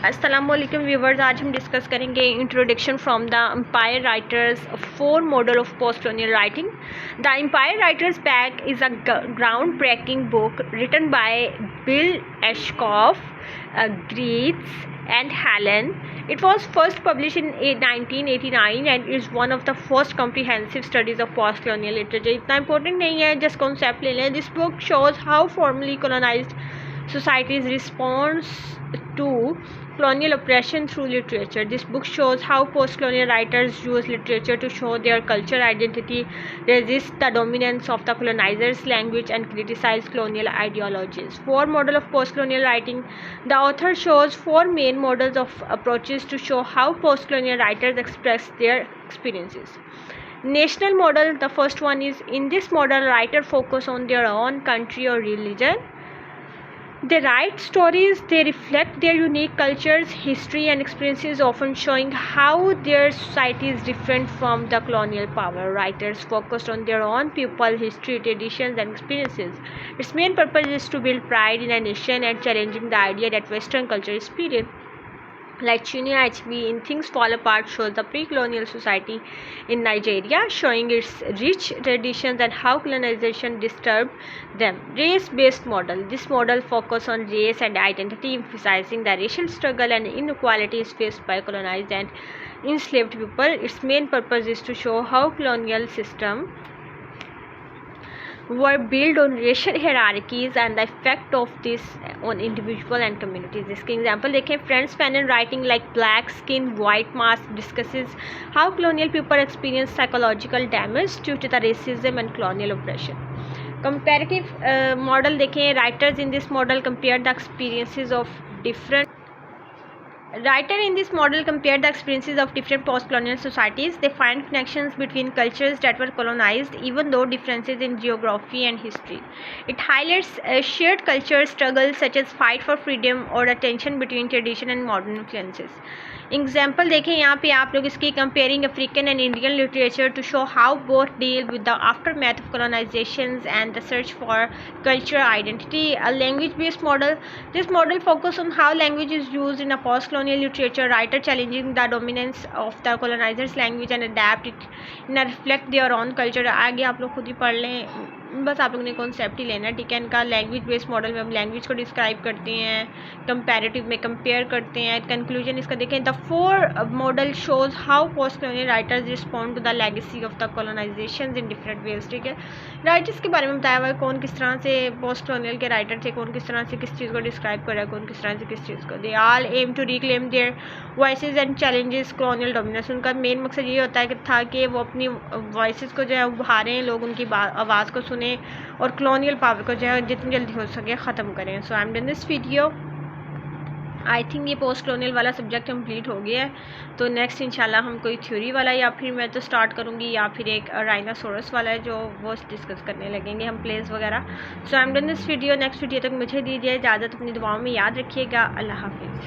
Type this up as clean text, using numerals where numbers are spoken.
अस्सलाम वालेकुम व्यूवर्स, आज हम डिस्कस करेंगे introduction from the empire writers four model of post colonial writing. The empire writers back is a ground breaking book written by Bill Ashcroft, Greets and Helen. It was first published in 1989 and is one of the first comprehensive studies of post-colonial literature. इतना important नहीं है, just concept ले लें. This book shows how formerly colonized societies respond to colonial oppression through literature. This book shows how post-colonial writers use literature to show their cultural identity, resist the dominance of the colonizers' language, and criticize colonial ideologies. Four model of post-colonial writing. The author shows four main models of approaches to show how post-colonial writers express their experiences. National model. The first one is, in this model, writers focus on their own country or religion. They write stories, they reflect their unique cultures, history and experiences, often showing how their society is different from the colonial power. Writers focused on their own people, history, traditions and experiences. Its main purpose is to build pride in a nation and challenging the idea that Western culture is superior. Like Chinya HB in Things Fall Apart shows the pre-colonial society in Nigeria, showing its rich traditions and how colonization disturbed them. Race-based model. This model focuses on race and identity, emphasizing the racial struggle and inequalities faced by colonized and enslaved people. Its main purpose is to show how colonial system were built on racial hierarchies and the effect of this on individual and communities. इसके example देखें. Frantz, Fanon writing like Black Skin, White Mask discusses how colonial people experience psychological damage due to the racism and colonial oppression. Comparative model देखें. Writers in this model compare the experiences of different post-colonial societies. They find connections between cultures that were colonized, even though differences in geography and history. It highlights shared culture struggles such as fight for freedom or the tension between tradition and modern influences. Example देखें यहाँ पे आप लोग इसकी comparing African and Indian literature to show how both deal with the aftermath of colonizations and the search for cultural identity. A language based model. This model focuses on how language is used in a post-colonial literature. Writer challenging the dominance of the colonizers' language and adapt it in a reflect their own culture. आगे आप लोग खुद ही पढ़ लें, बस आप लोग ने कॉन्सेप्ट ही लेना है, ठीक है. इनका लैंग्वेज बेस्ड मॉडल में हम लैंग्वेज को डिस्क्राइब करते हैं, कंपैरेटिव में कंपेयर करते हैं. कंक्लूजन इसका देखें. The four model shows how post colonial writers respond to the legacy of the colonisation in different ways, ठीक है. राइटर्स के बारे में बताया हुआ है, कौन किस तरह से पोस्ट कॉलोनियल के राइटर थे, कौन किस तरह से किस चीज़ को डिस्क्राइब कर रहा है, कौन किस तरह से किस चीज़ को. They all aim to reclaim their voices and challenges colonial dominance. उनका मेन मकसद ये होता है कि था कि वो अपनी वॉइसेस को जो है उभारें, लोग उनकी आवाज़ को सुने और कॉलोनियल पावर को जो है जितनी जल्दी हो सके ख़त्म करें. So I am done this video. I think ये पोस्ट कॉलोनियल वाला सब्जेक्ट कंप्लीट हो गया है. तो नेक्स्ट इंशाल्लाह हम कोई थ्योरी वाला या फिर मैं तो स्टार्ट करूँगी या फिर एक राइनासोरस वाला है जो वो डिस्कस करने लगेंगे हम, प्लेस वगैरह. So I am done this video. Next video तक मुझे दीजिए इजाज़त. अपनी दुआओं में याद रखिएगा. अल्लाह हाफिज़.